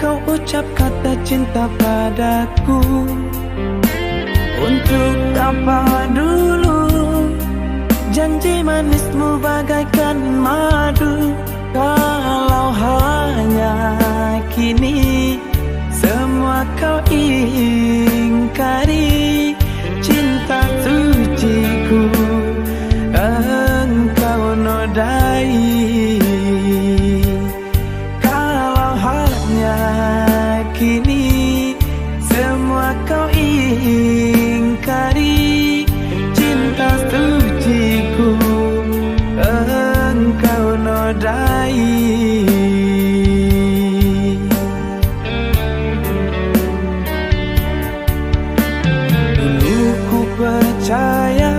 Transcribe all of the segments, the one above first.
kau ucap kata cinta padaku? Untuk apa dulu janji manismu bagaikan madu? Kalau hanya kini semua kau ingkari, cinta suciku engkau nodai. Kalau hanya kini semua kau ingkari, cinta suciku engkau nodai. Dulu ku percaya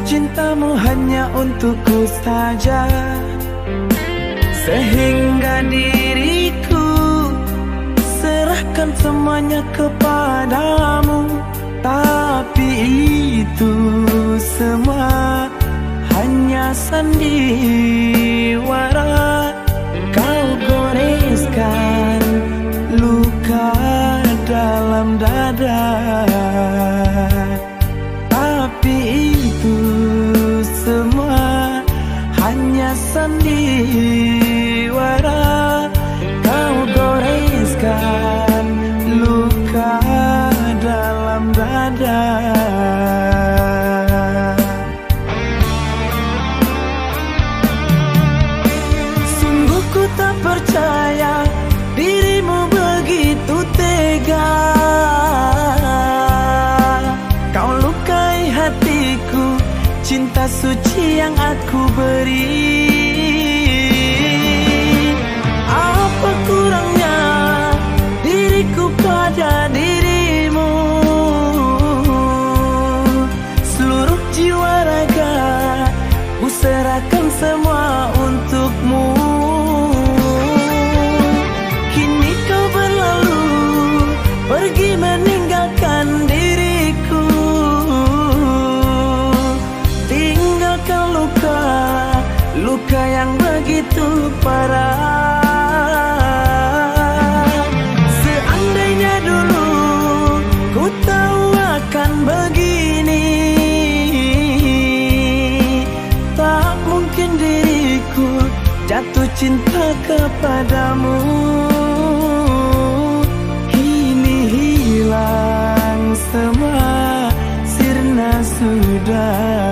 cintamu hanya untukku saja, sehingga diriku serahkan semuanya kepadamu. Tapi itu semua hanya sandiwara. Kau goreskan luka dalam dada. Tapi itu semua hanya sandiwara. Kau goreskan luka dalam dada. Sungguh ku tak percaya dirimu begitu tega. Kau lukai hatiku, cinta suci yang aku beri. Apa kurangnya diriku pada dirimu? Seluruh jiwa raga ku serahkan semua untukmu. Kini kau berlalu pergi meninggalkan diriku, tinggalkan luka, luka yang begitu parah. Seandainya dulu ku tahu akan begini, tak mungkin diriku jatuh cinta kepadamu. Kini hilang semua, sirna sudah.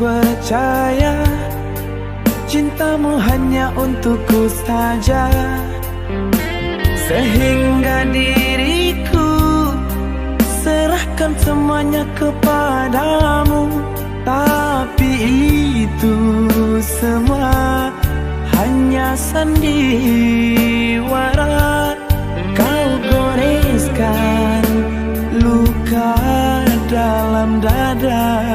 Percaya cintamu hanya untukku saja, sehingga diriku serahkan semuanya kepadamu. Tapi itu semua hanya sandiwara. Kau goreskan luka dalam dada.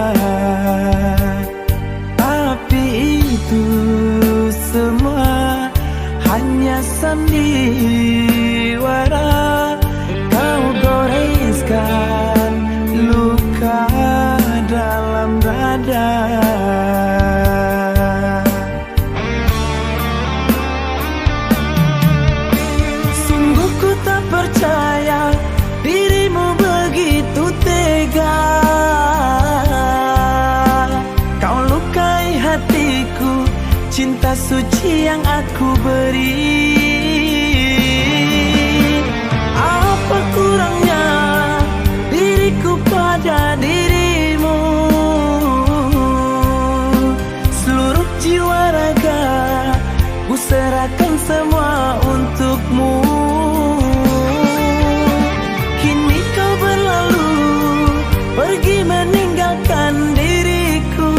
Itu semua hanya sandiwara. Kau goreskan luka dalam dada. Sungguh ku tak percaya dirimu begitu tega. Kau lukai hatiku, cinta suci yang aku beri. Apa kurangnya diriku pada dirimu? Seluruh jiwa raga ku serahkan semua untukmu. Kini kau berlalu pergi meninggalkan diriku,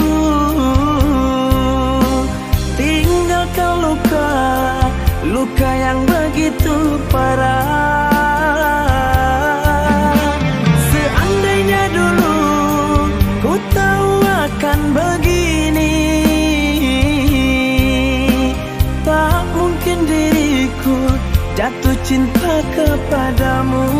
begitu parah. Seandainya dulu ku tahu akan begini, tak mungkin diriku jatuh cinta kepadamu.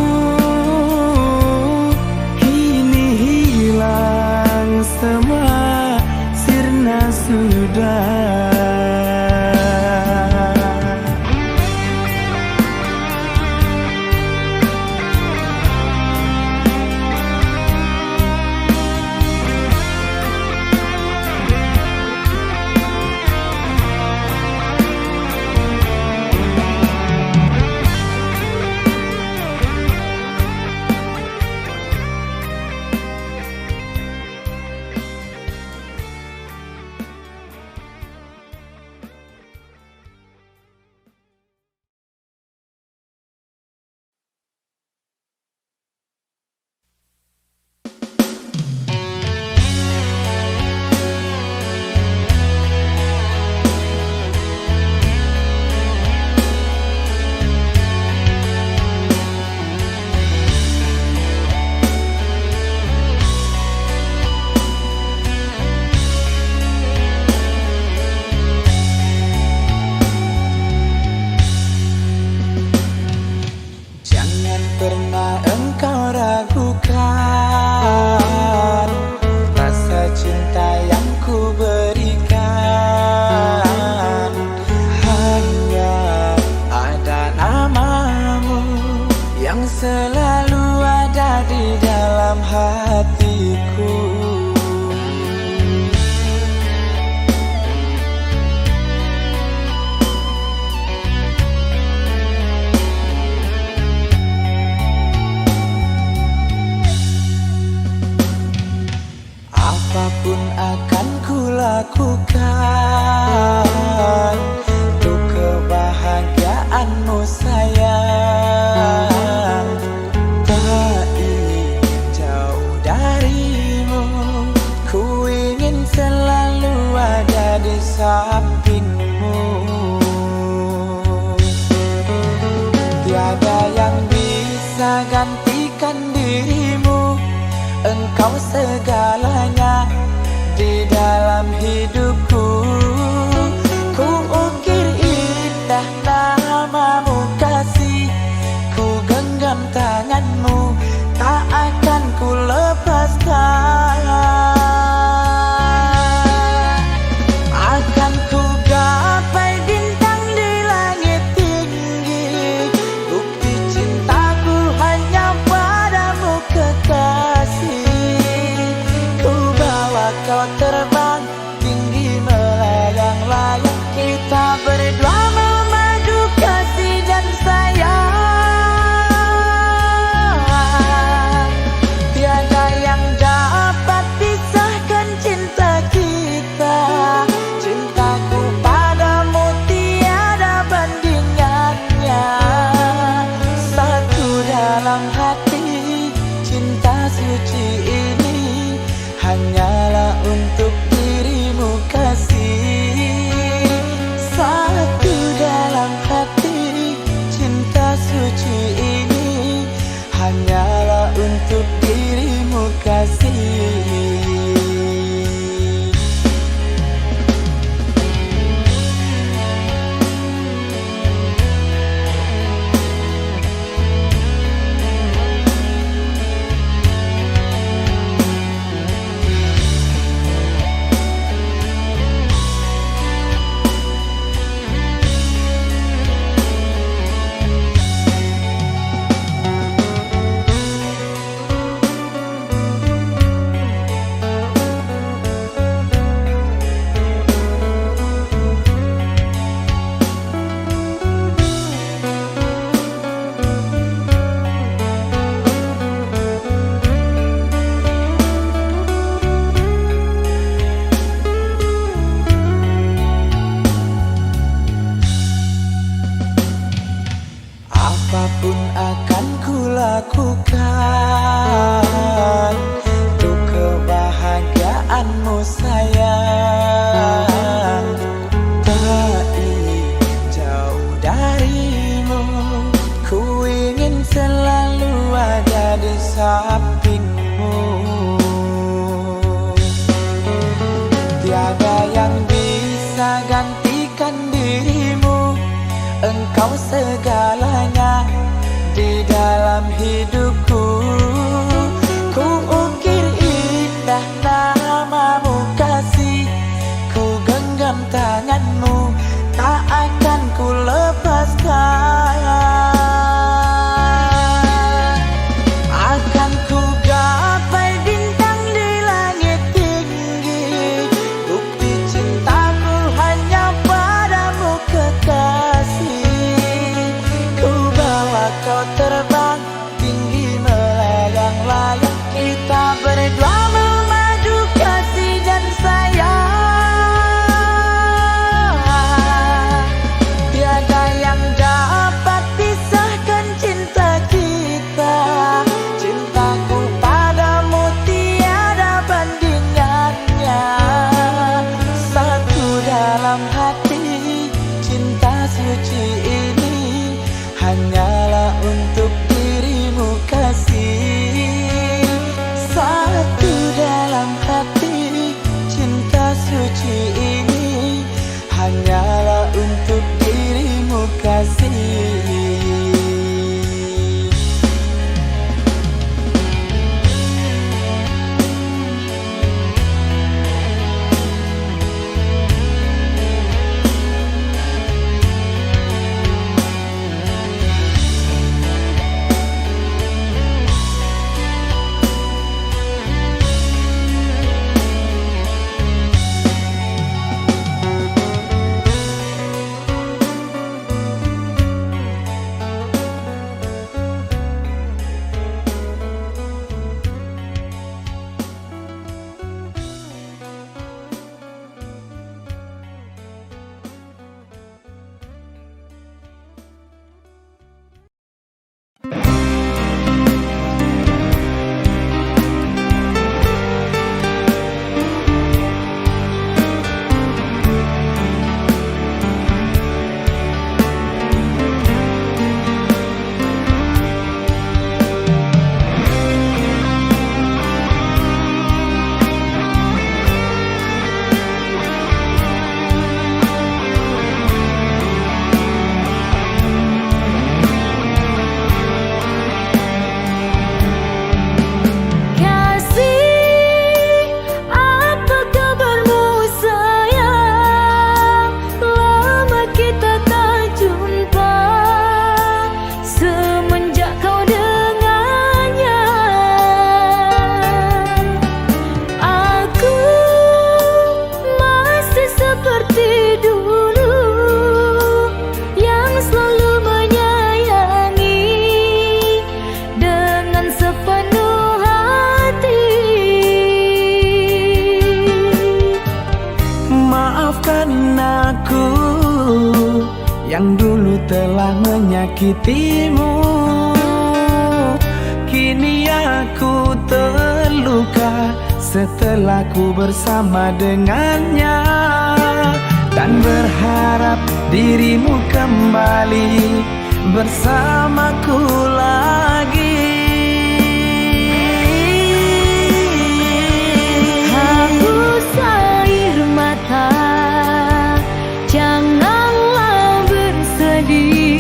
Kini hilang semua, sirna sudah. Selalu ada di dalam hatiku. Apapun akan kulakukan untuk kebahagiaanmu sayang. Di sampingmu, tiada yang bisa gantikan dirimu. Engkau segalanya di dalam hidupku. Ku ukir indah namamu kasih, ku genggam tanganmu, tak akan ku lepaskan. Kau terbang tinggi melayang-layang, kita berdua memadu kasih dan sayang. Tiada yang dapat pisahkan cinta kita. Cintaku padamu tiada bandingannya. Satu dalam hati, cinta suci ini hanyalah untuk dirimu kasih. Satu dalam hati, cinta suci ini hanyalah untuk dirimu kasih. Apapun akan kulakukan untuk kebahagiaanmu sayang. Tak ingin jauh darimu. yang bisa gantikan dirimu. Engkau segalanya di dalam hidupku. Ku ukir indah namamu kasih, ku genggam tanganmu, tak akan ku lepaskan. Akan ku gapai bintang di langit tinggi, bukti cintaku hanya padamu kekasih. Ku bawa kau terbang tinggi melayang-layang, kita berdua memadu kasih dan sayang. Tiada yang dapat pisahkan cinta kita. Cintaku padamu tiada bandingannya. Satu dalam hati, cinta suci ini hanyalah untuk dirimu kasih. Satu dalam hati, cinta suci ini hanyalah untuk dirimu kasih. Aku yang dulu telah menyakitimu, kini aku terluka setelah ku bersama dengannya, dan berharap dirimu kembali bersamaku lagi. Hapus air mata, janganlah bersedih.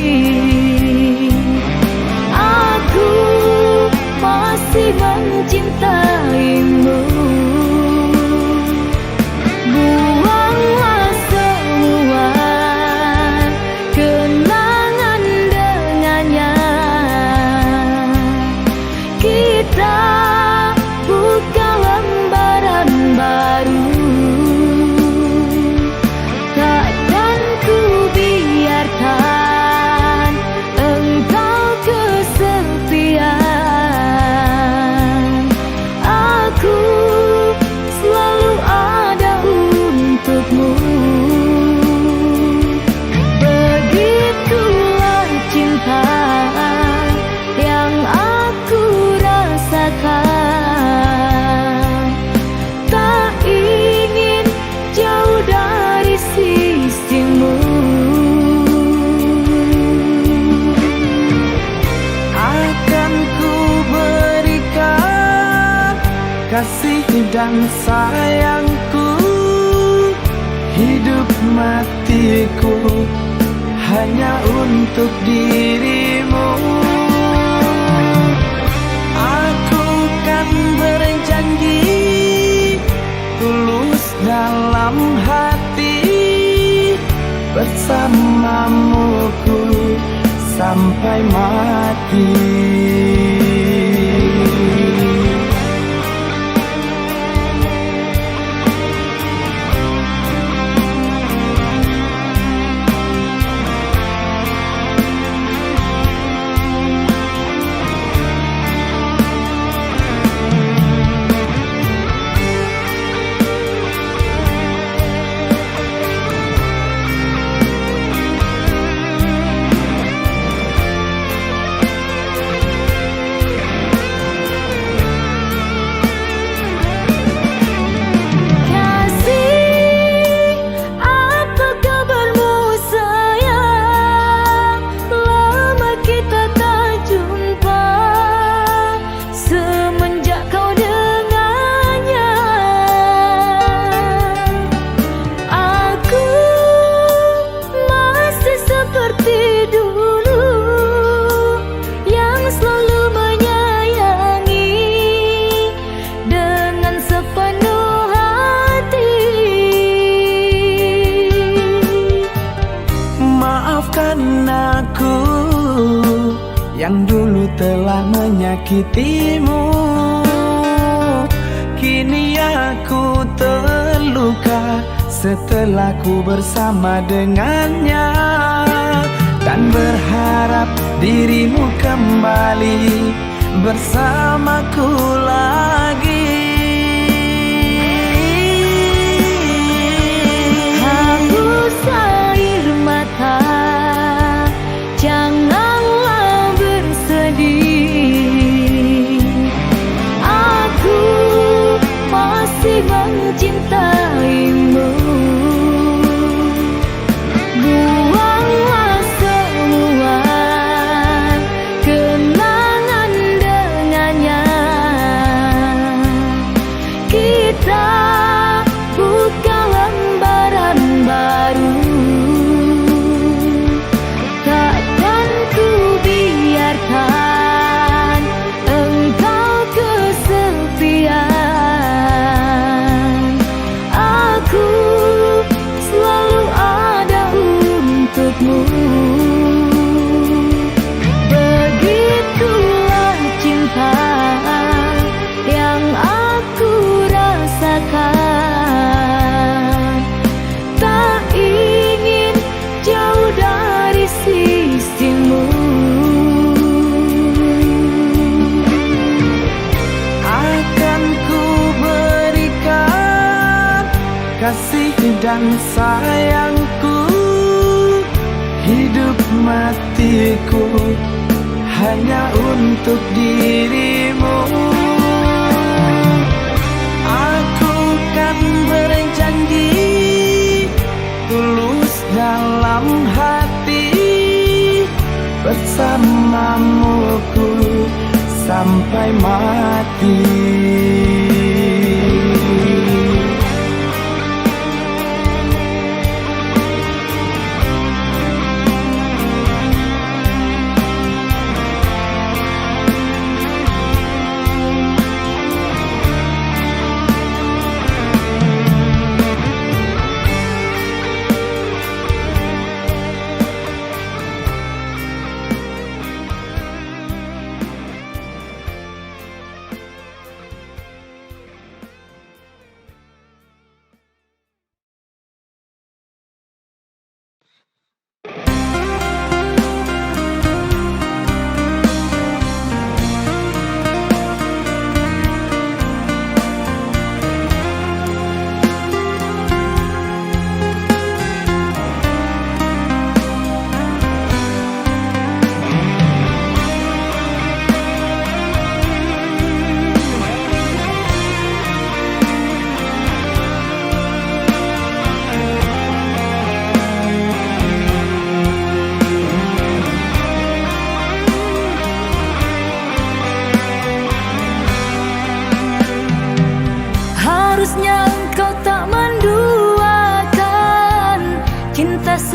Aku masih mencintaimu. Buanglah semua kenangan dengannya. Kita buka lembaran baru. Takkan ku biarkan engkau kesepian. Aku selalu ada untukmu. Begitulah cinta yang aku rasakan. Tak ingin jauh dari sisimu. Akan ku berikan kasih dan sayangku Hidup matiku hanya untuk dirimu. Aku kan berjanji tulus dalam hati, bersamamu ku sampai mati. Maafkan aku yang dulu telah menyakitimu. Kini aku terluka setelah ku bersama dengannya, dan berharap dirimu kembali bersamaku lagi. Hapus air mata, janganlah bersedih. Aku masih mencintaimu. Buanglah semua kenangan dengannya. Kita buka lembaran baru. Takkan ku biarkan engkau kesepian. Aku selalu ada untukmu. Begitulah cinta yang aku rasakan. Tak ingin jauh dari sisimu. Akan ku berikan kasih dan sayangku. Hidup matiku hanya untuk dirimu. Aku kan berjanji tulus dalam hati, bersamamu ku sampai mati.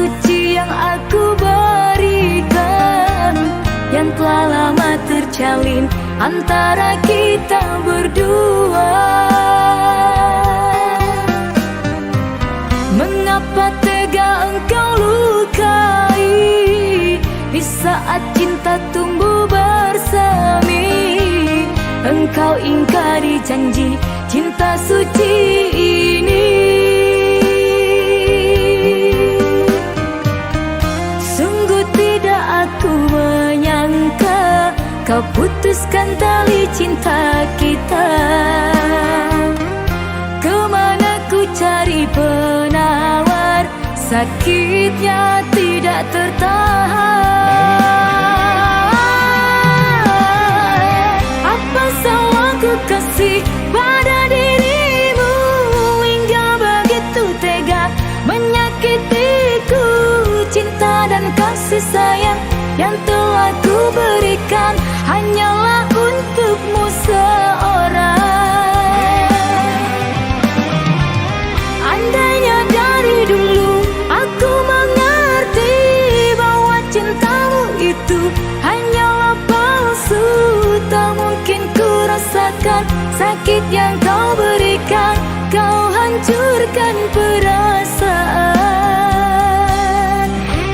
suci yang aku berikan, yang telah lama terjalin antara kita berdua. Mengapa tega engkau lukai di saat cinta tumbuh bersemi? Engkau ingkari janji cinta suci ini. Sungguh tidak aku menyangka kau putuskan tali cinta kita. Kemana ku cari penawar, sakitnya tidak tertahan. Apa salahku kasih pada dirimu hingga begitu tega menyakitiku? Cinta dan kasih sayang yang telah ku berikan hanyalah untukmu seorang. Andainya dari dulu aku mengerti bahwa cintamu itu hanyalah palsu, tak mungkin ku rasakan sakit yang kau berikan. Kau hancurkan perasaan,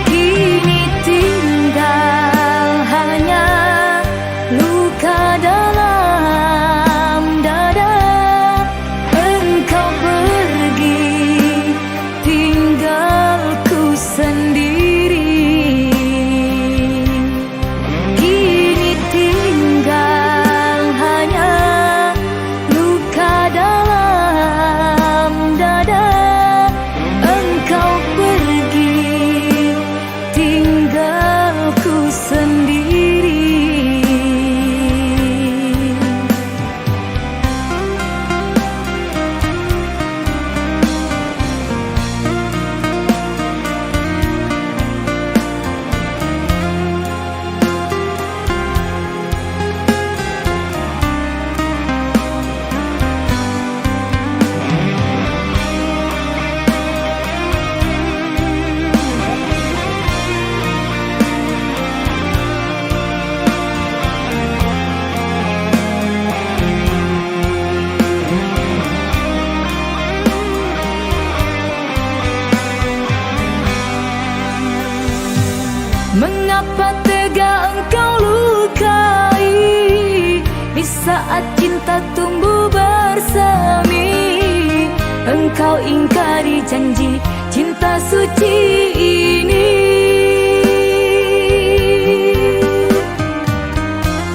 kini tinggal hanya luka dalam dada. Engkau pergi tinggalku sendiri, kini tinggal hanya luka dalam dada. Engkau pergi tinggalku sendiri. Mengapa tega engkau lukai di saat cinta tumbuh bersemi? Engkau ingkari janji cinta suci ini.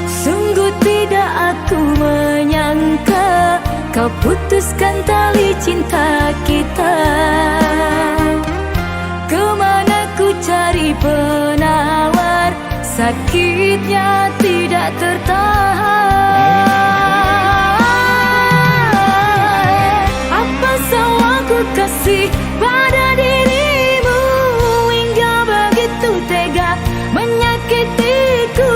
Sungguh tidak aku menyangka kau putuskan tali cinta kita. Kemana ku cari penawar, sakitnya tidak tertahan. Apa salahku kasih pada dirimu hingga begitu tega menyakitiku?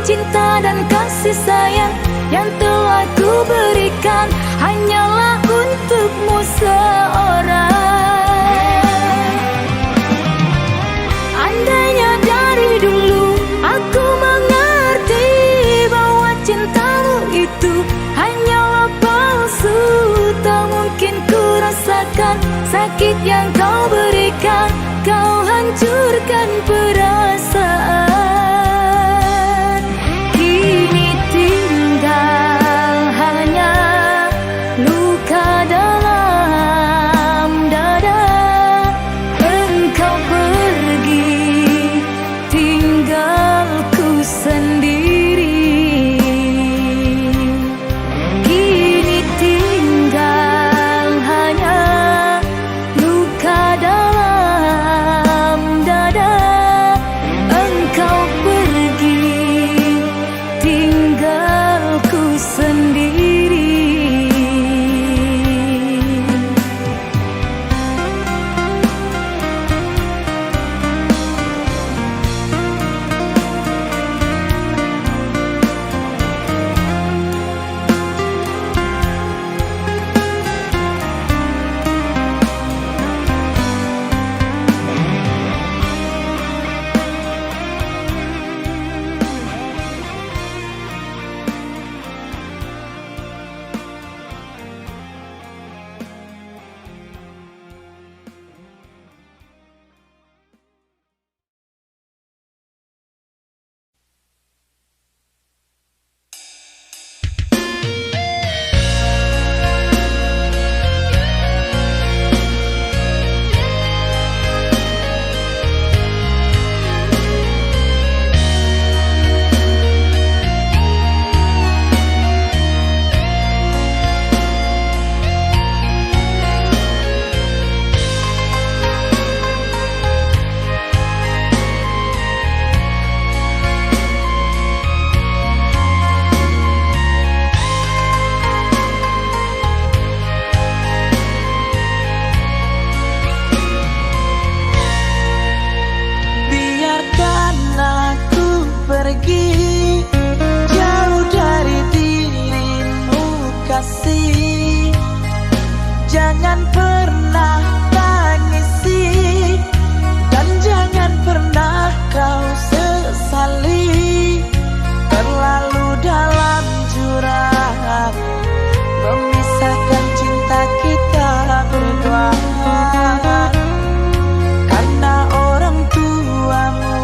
Cinta dan kasih sayang yang telah ku berikan hanyalah untukmu seorang. Andainya dari dulu aku mengerti bahwa cintamu itu hanyalah palsu, tak mungkin ku rasakan sakit yang kau berikan. Kau hancurkan perasaan, kini tinggal hanya luka dalam dada. Engkau pergi tinggalku sendiri, kini tinggal hanya luka dalam dada. Jangan pernah tangisi, dan jangan pernah kau sesali. Terlalu dalam jurang memisahkan cinta kita berdua. Karena orang tuamu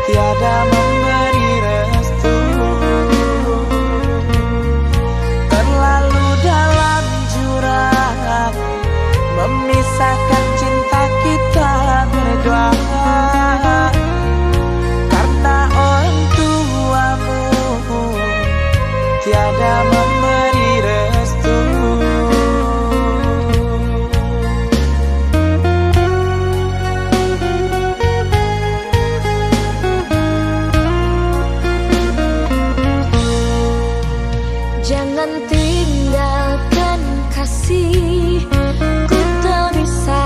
tiada memberi restu. Terlalu dalam jurang memisahkan cinta kita berdua. Karena orang tuamu tiada memberi restu. Jangan tinggalkan kasih, ku tak bisa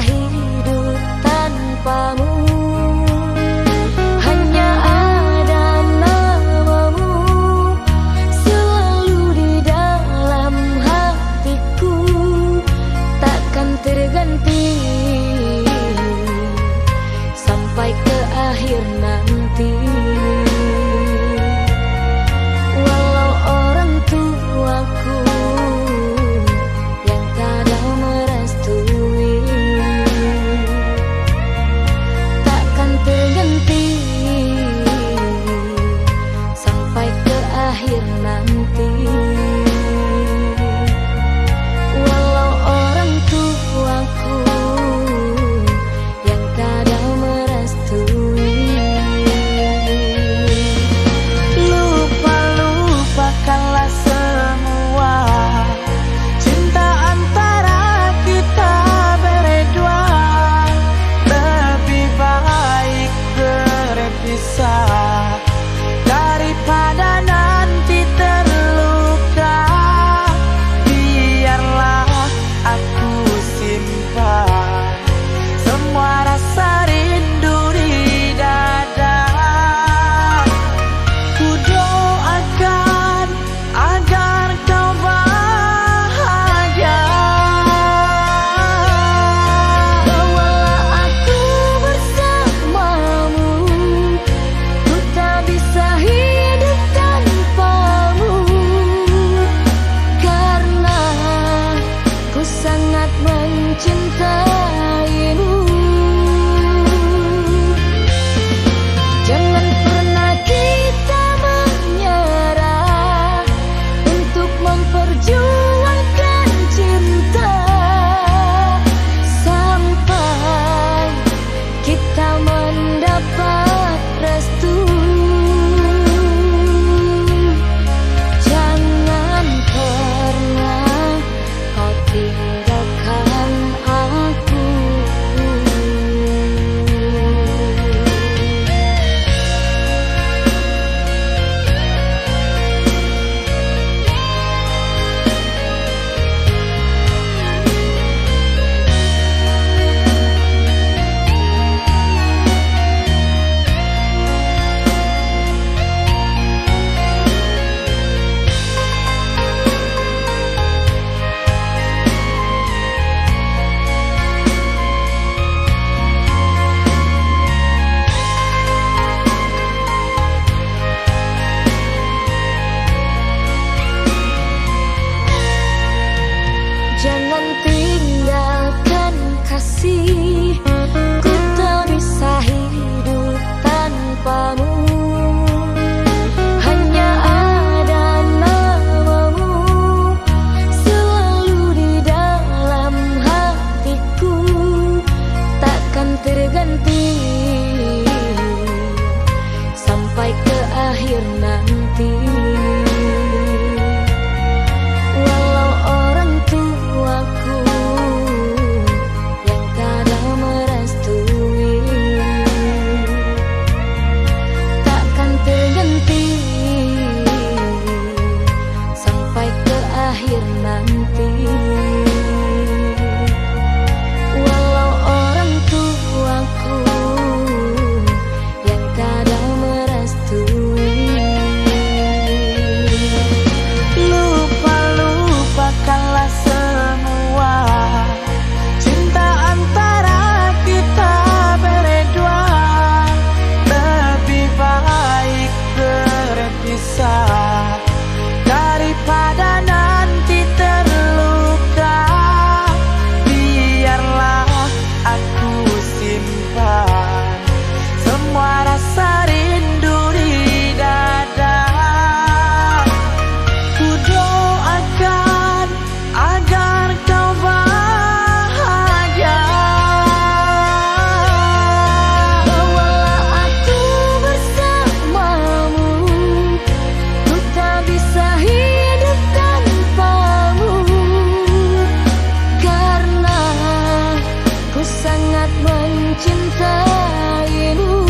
mencintaimu.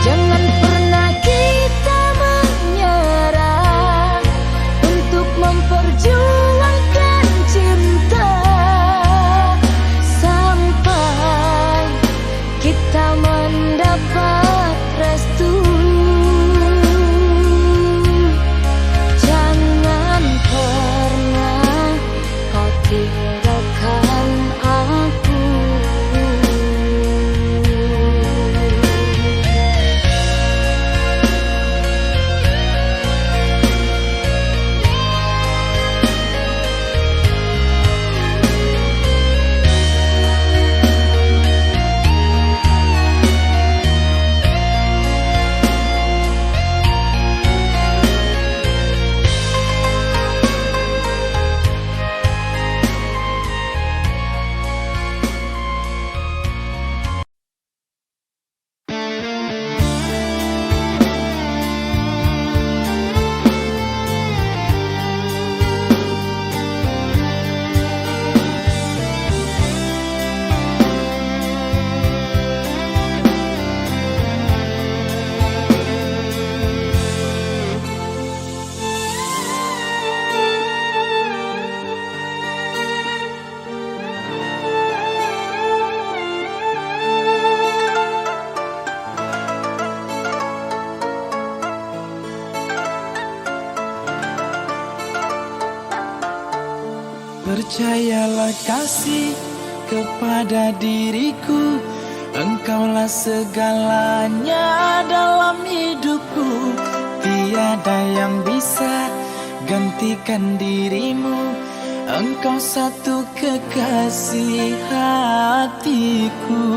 Jangan pernah kita menyerah untuk memperjuangkan cinta sampai kita mendapat restu. Jangan pernah kau tinggalkan aku. Percayalah kasih kepada diriku, engkaulah segalanya dalam hidupku. Tiada yang bisa gantikan dirimu, engkau satu kekasih hatiku.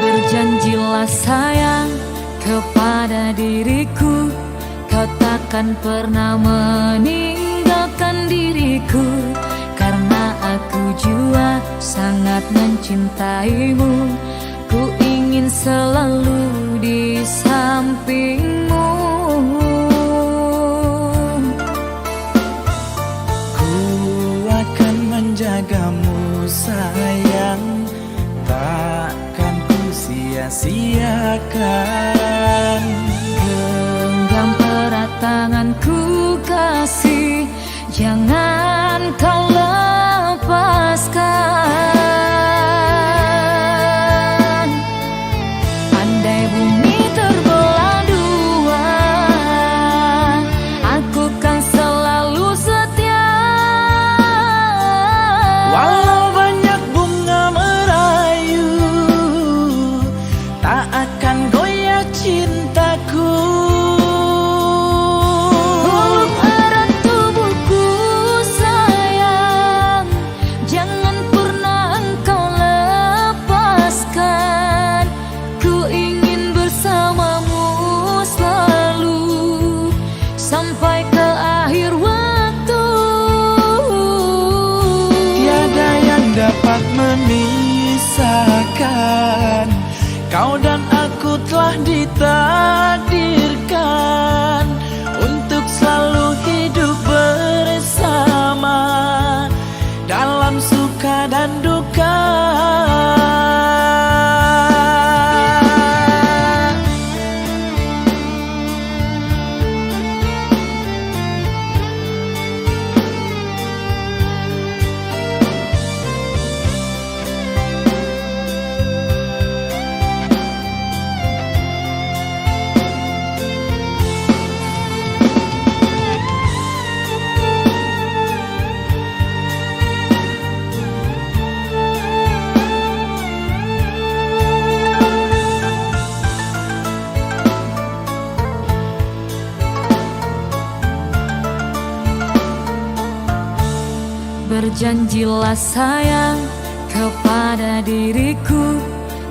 Berjanjilah sayang kepada diriku, kau takkan pernah meninggalkan diriku, karena aku jua sangat mencintaimu. Ku ingin selalu di sampingmu. Ku akan menjagamu sayang, takkan ku sia-siakan. Genggam erat tanganku kasih, jangan kau lepaskan. Andai bumi terbelah dua, aku kan selalu setia. Walau banyak bunga merayu, tak akan goyah cintaku. Peluk erat tubuhku sayang, jangan pernah engkau lepaskan. Ku ingin bersamamu selalu sampai ke akhir waktu. Tiada yang dapat memisahkan, kau dan aku telah ditakdirkan untuk selalu hidup bersama dalam suka dan duka. Berjanjilah sayang kepada diriku,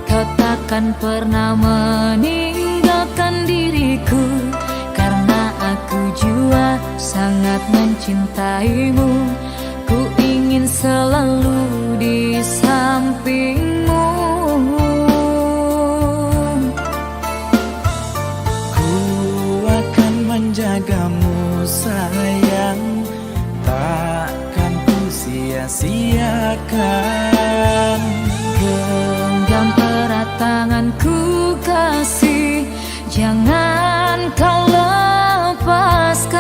kau takkan pernah meninggalkan diriku, karena aku jua sangat mencintaimu. Ku ingin selalu di sampingmu. Ku akan menjagamu sayang, takkan ku sia sia-siakan. Genggam erat tanganku kasih, jangan kau lepaskan.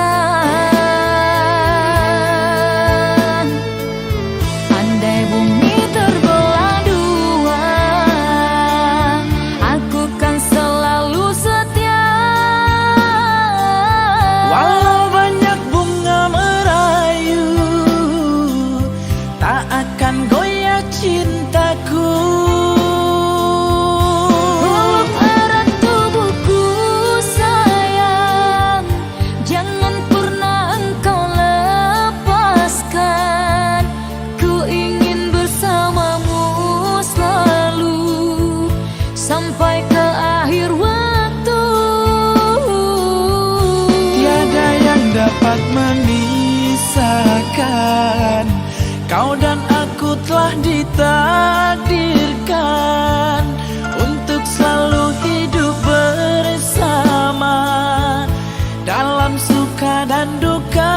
Andai bumi terbelah dua, aku kan selalu setia. Walau banyak bunga merayu, tak akan goyah cintaku. Peluk erat tubuhku sayang, jangan pernah engkau lepaskan. Ku ingin bersamamu selalu sampai ke akhir waktu. Tiada yang dapat memisahkan, kau dan aku telah ditakdirkan untuk selalu hidup bersama dalam suka dan duka.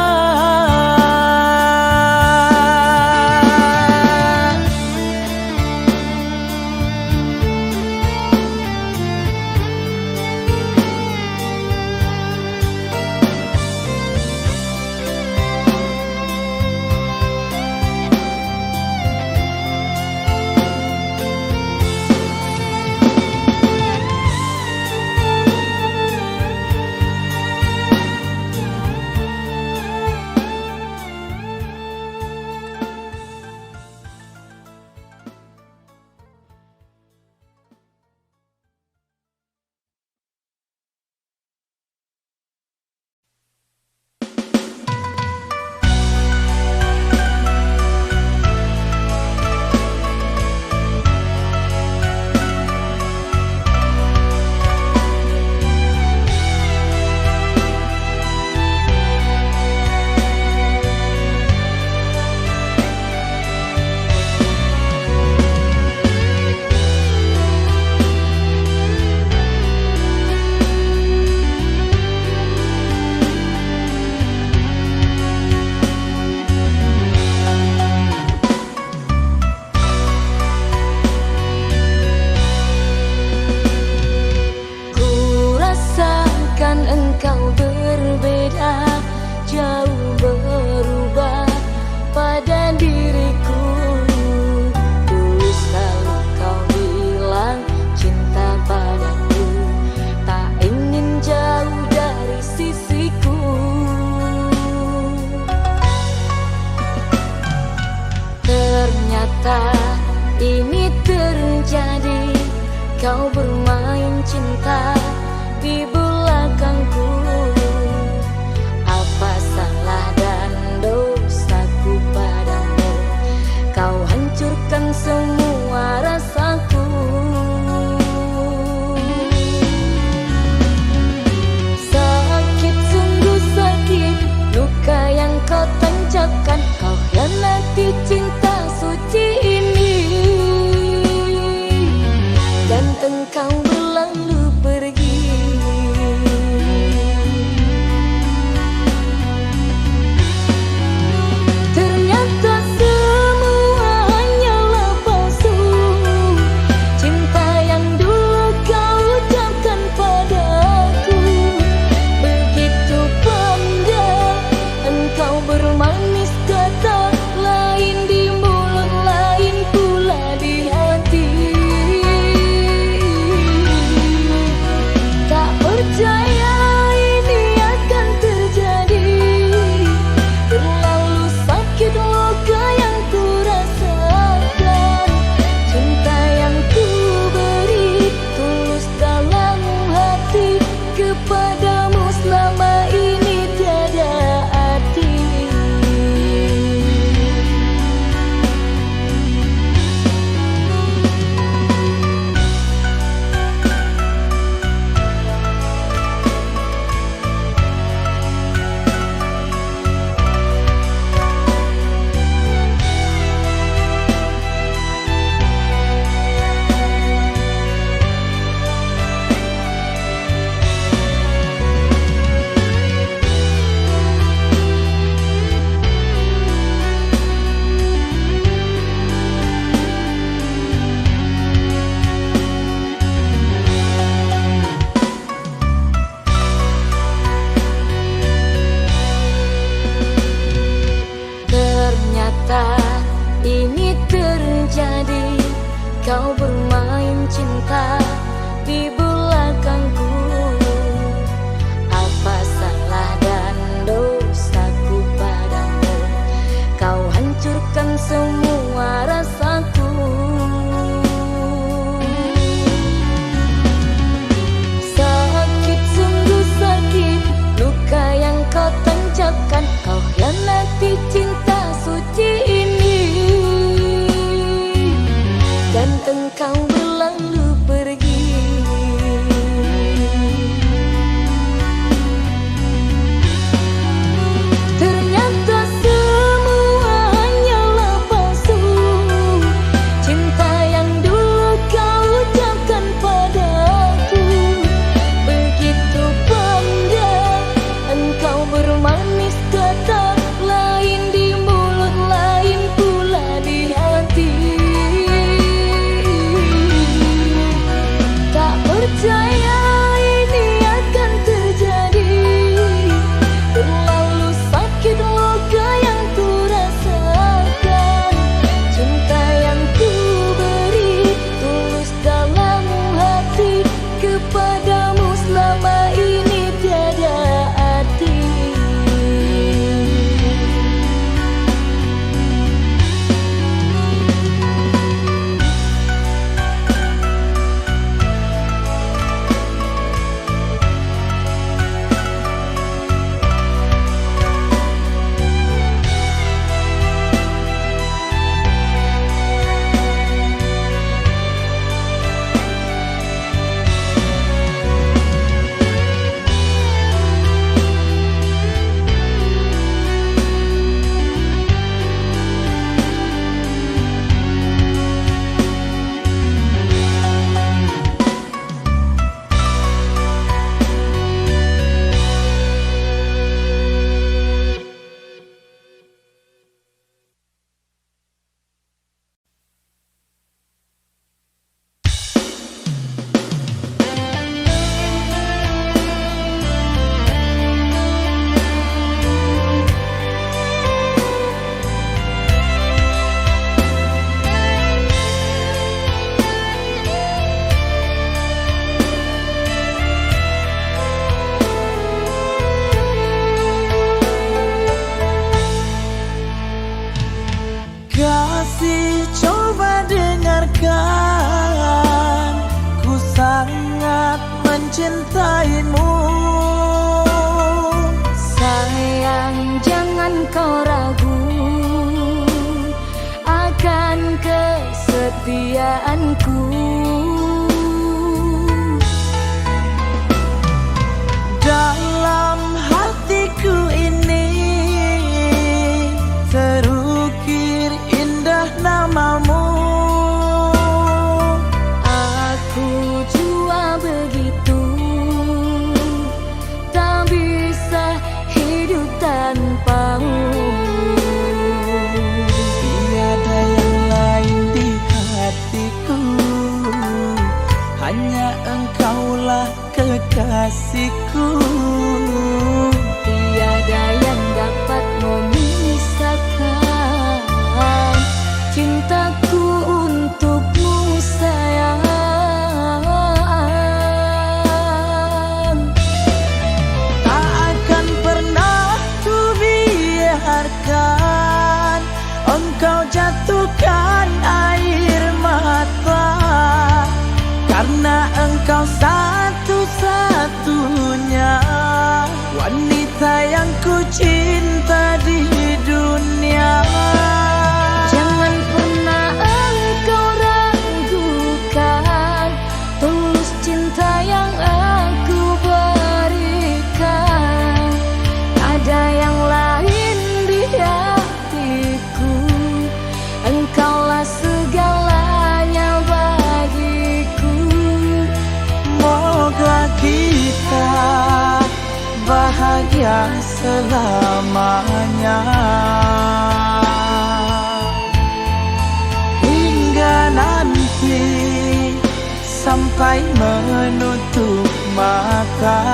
Ini terjadi, kau bermain cinta di belakangku. Apa salah dan dosaku padamu? Kau hancurkan semua rasaku. Sakit, sungguh sakit, luka yang kau tancapkan. Kau hianati cinta suci ini, dan engkau berlalu pergi. kita ini terjadi. Kau bermain cinta di belakangku. Apa salah dan dosaku padamu? Kau hancurkan semua rasaku. Sakit, sungguh sakit, luka yang kau tancapkan. Kau khianati cinta suci ini, dan engkau berlalu pergi. Ternyata semua hanyalah palsu. Cinta yang dulu kau ucapkan padaku, begitu pandai engkau bermanis kata, lain di mulut, lain pula di hati. Tak percaya ini akan terjadi. Terlalu sakit luka yang ku rasakan. Cinta yang ku beri tulus dalam hati, kepadamu selama ini tiada arti. Kasih, coba dengarkan, ku sangat mencintaimu. Sayang, jangan kau ragu akan kesetiaanku. Dalam hatiku ini terukir indah namamu. Aku jua begitu, tak bisa hidup tanpamu. Tiada yang lain di hatiku, hanya engkaulah kekasihku. Tiada yang dapat memisahkan cintaku untukmu, sayang. Tak akan pernah ku biarkan engkau jatuhkan air mata, karena engkau satu-satunya wanita yang ku cinta di dunia. Jangan pernah engkau ragukan tulus cinta yang aku berikan. Ada yang lain di hatiku, engkaulah segalanya bagiku. Moga kita bahagia selamanya, hingga nanti sampai menutup mata.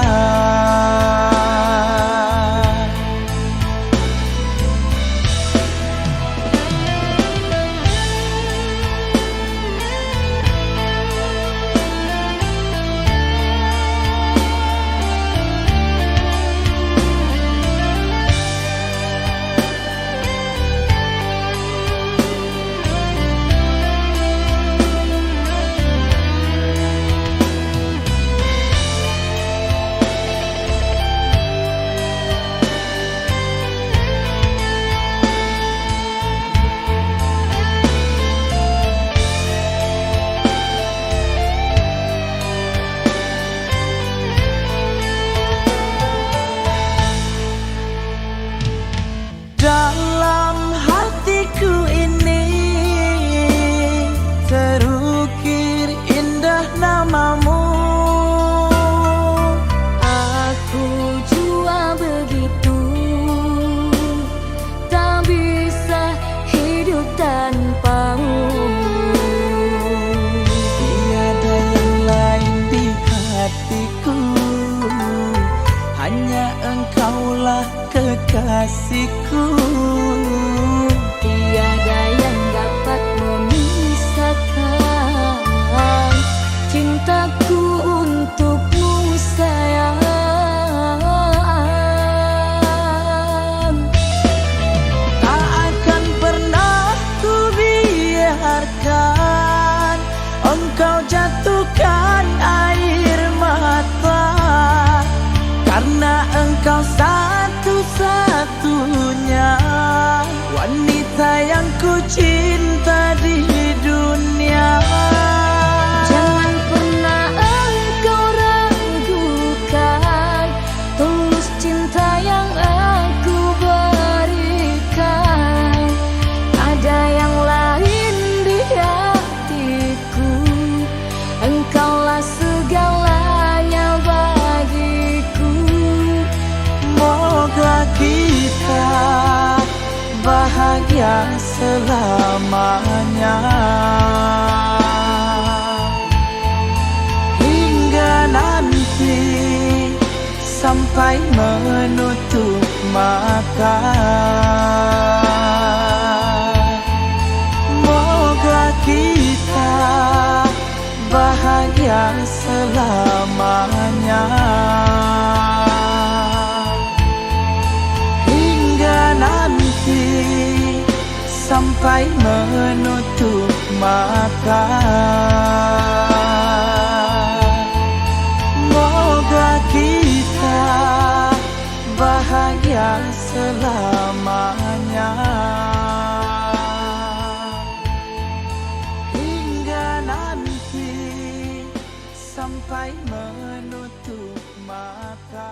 Engkaulah kekasihku. Tiada yang dapat memisahkan cintaku untukmu sayang. Tak akan pernah ku biarkan engkau jatuhkan air mata, karena engkau satu-satunya wanita yang ku cinta di dunia. Jangan pernah engkau ragukan tulus cinta yang aku berikan. Ada yang lain di hatiku, engkaulah segalanya bagiku. Moga kita bahagia selamanya, hingga nanti sampai menutup mata. Moga kita bahagia selamanya, hingga nanti sampai menutup mata. Moga kita bahagia selamanya, hingga nanti sampai menutup mata.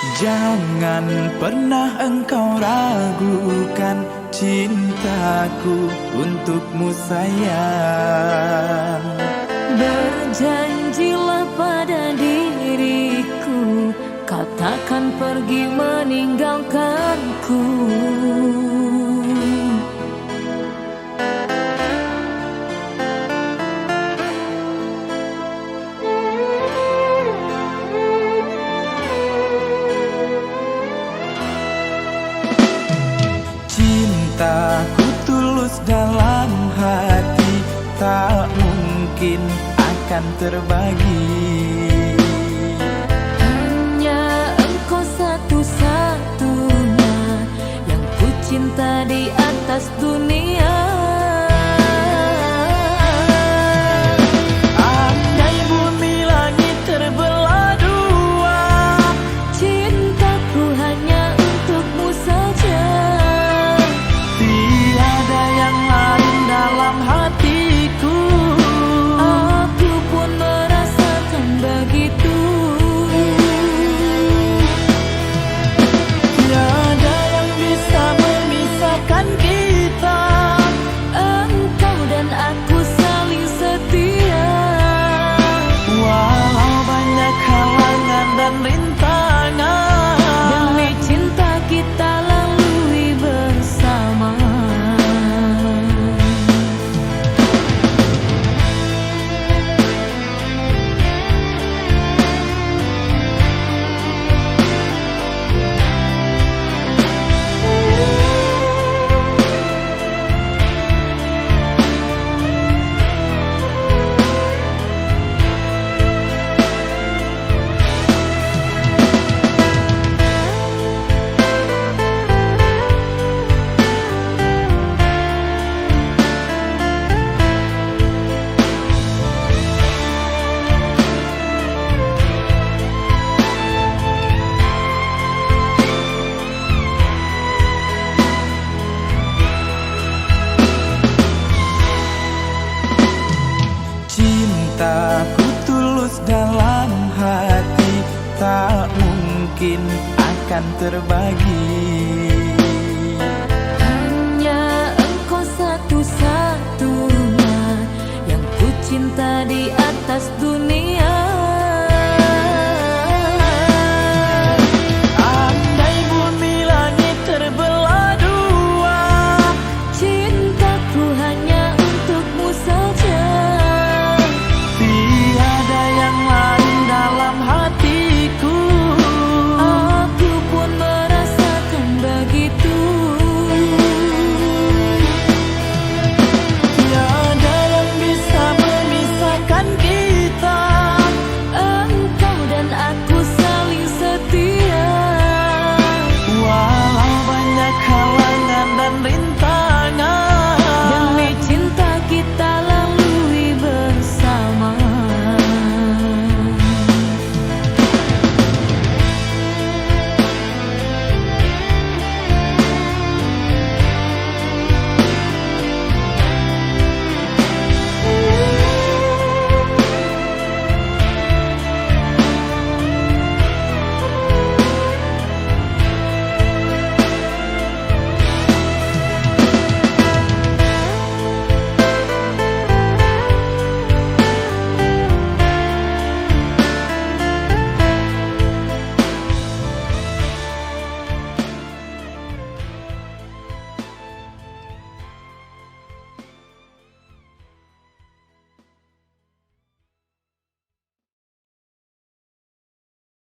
Jangan pernah engkau ragukan cintaku untukmu sayang. Berjanjilah pada diriku, kau takkan pergi meninggalkanku. Cintaku tulus dalam hati, tak mungkin akan terbagi. Hanya engkau satu-satunya yang ku cinta di atas dunia. Andai bumi langit terbelah dua, Cintaku hanya untukmu saja. tiada yang lain dalam hatiku. Aku pun merasakan begitu. Tiada yang bisa memisahkan kita. Engkau dan aku saling setia. Walau banyak halangan dan rintangan, Demi cinta kita lalui bersama. cintaku tulus dalam hati, tak mungkin akan terbagi. Hanya engkau satu-satunya yang ku cinta di atas dunia.